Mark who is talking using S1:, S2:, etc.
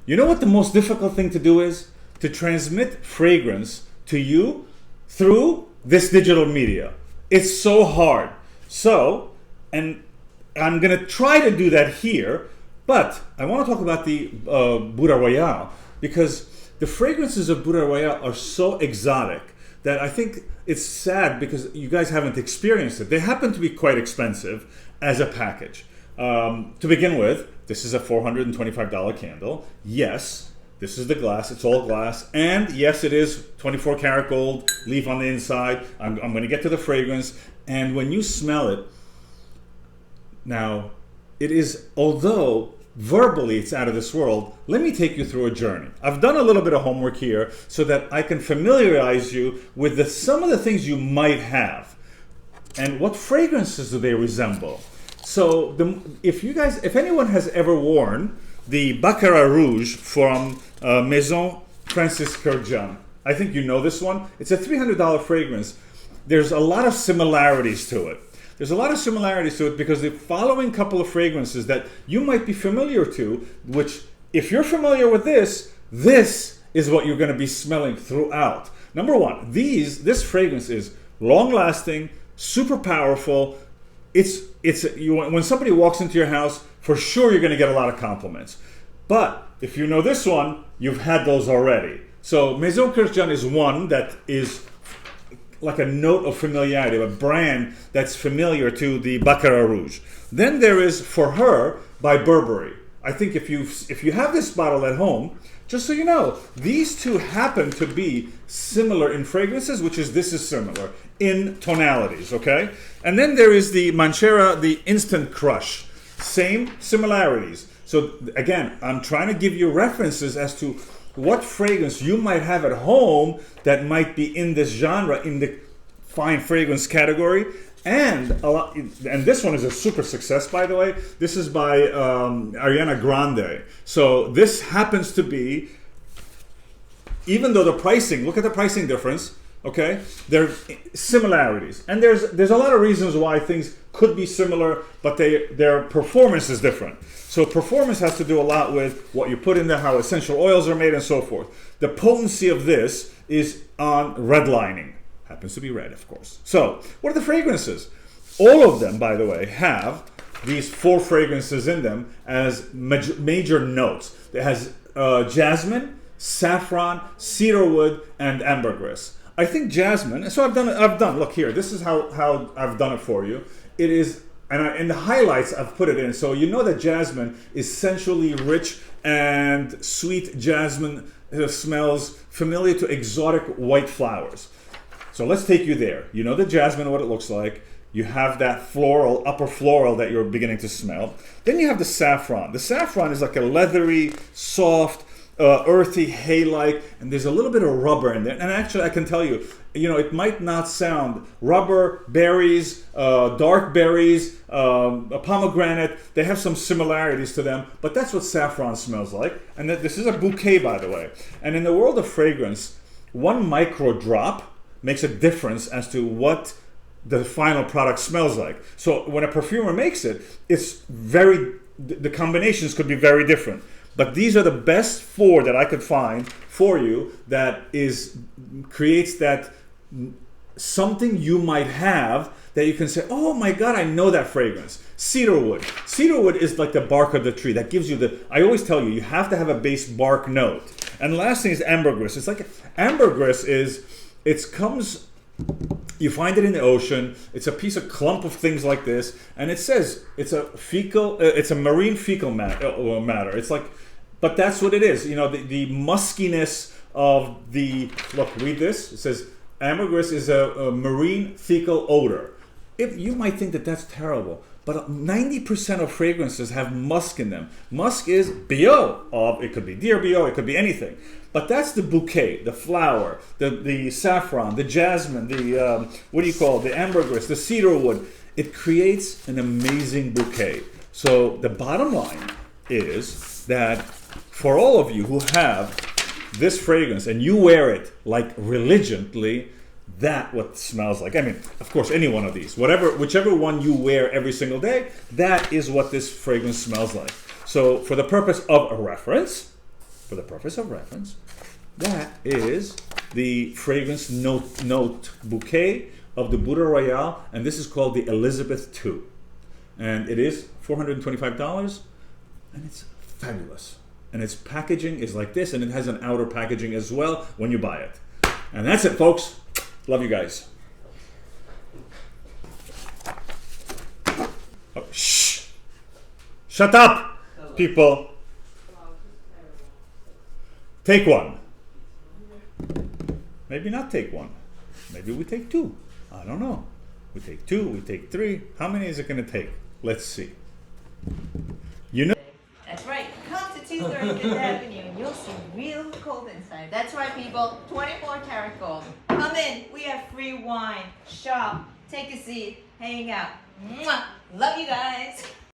S1: You know what the most difficult thing to do is? To transmit fragrance to you through this digital media. It's so hard. So, and I'm going to try to do that here, but I want to talk about the Buddha Royale, because the fragrances of Buddha Royale are so exotic that I think it's sad because you guys haven't experienced it. They happen to be quite expensive as a package. To begin with, this is a $425 candle. Yes, this is the glass. It's all glass. And yes, it is 24 karat gold leaf on the inside. I'm going to get to the fragrance. And when you smell it, now, it is, although verbally it's out of this world, let me take you through a journey. I've done a little bit of homework here so that I can familiarize you with some of the things you might have. And what fragrances do they resemble? So if anyone has ever worn the Baccarat Rouge from Maison Francis Kurkdjian, I think you know this one. It's a $300 fragrance. There's a lot of similarities to it. There's a lot of similarities to it because the following couple of fragrances that you might be familiar to, which if you're familiar with this is what you're going to be smelling throughout. Number one, this fragrance is long-lasting, super powerful. When somebody walks into your house, for sure you're going to get a lot of compliments. But if you know this one, you've had those already. So Maison Kurkdjian is one that is like a note of familiarity, a brand that's familiar to the Baccarat Rouge. Then there is For Her by Burberry. I think if you have this bottle at home, just so you know, these two happen to be similar in fragrances, this is similar in tonalities, okay? And then there is the Manchera, the Instant Crush. Same similarities. So again, I'm trying to give you references as to what fragrance you might have at home that might be in this genre, in the fine fragrance category. And this one is a super success, by the way. This is by Ariana Grande. So this happens to be, even though the pricing, look at the pricing difference, okay? There are similarities. And there's a lot of reasons why things could be similar, but their performance is different. So performance has to do a lot with what you put in there, how essential oils are made, and so forth. The potency of this is on redlining. Happens to be red, of course. So, what are the fragrances? All of them, by the way, have these 4 fragrances in them as major notes. It has jasmine, saffron, cedarwood, and ambergris. I think jasmine, so I've done, look here, this is how I've done it for you. It is, and in the highlights I've put it in, so you know that jasmine is sensually rich and sweet. Jasmine smells familiar to exotic white flowers. So let's take you there. You know the jasmine, what it looks like. You have that floral, upper floral that you're beginning to smell. Then you have the saffron. The saffron is like a leathery, soft, earthy, hay-like, and there's a little bit of rubber in there. And actually, I can tell you, it might not sound rubber, berries, dark berries, a pomegranate. They have some similarities to them, but that's what saffron smells like. And this is a bouquet, by the way. And in the world of fragrance, one micro drop makes a difference as to what the final product smells like. So when a perfumer makes it, the combinations could be very different. But these are the best 4 that I could find for you that creates that something you might have that you can say, oh my God, I know that fragrance. Cedarwood. Cedarwood is like the bark of the tree. That gives you I always tell you, you have to have a base bark note. And the last thing is ambergris. It's like, ambergris you find it in the ocean. It's a clump of things like this, and it says it's a marine fecal matter. It's like, but that's what it is. The muskiness of look, read this. It says ambergris is a marine fecal odor. You might think that that's terrible, but 90% of fragrances have musk in them. Musk is BO. It could be deer BO, it could be anything. But that's the bouquet, the flower, the saffron, the jasmine, the ambergris, the cedarwood. It creates an amazing bouquet. So the bottom line is that for all of you who have this fragrance and you wear it like religiously, that's what it smells like. I mean, of course, any one of these, whichever one you wear every single day, that is what this fragrance smells like. So for the purpose of a reference, for the purpose of reference, that is the fragrance note bouquet of the Buddha Royale, and this is called the Elizabeth II. And it is $425, and it's fabulous. And its packaging is like this, and it has an outer packaging as well when you buy it. And that's it, folks. Love you guys. Oh, shh! Shut up, people. Take one. Maybe not take one. Maybe we take two. I don't know. We take two, we take three. How many is it going to take? Let's see. You know.
S2: That's right. Come to 230 Fifth Avenue and you'll see real gold inside. That's right, people. 24 karat gold. Come in. We have free wine. Shop. Take a seat. Hang out. Mwah. Love you guys.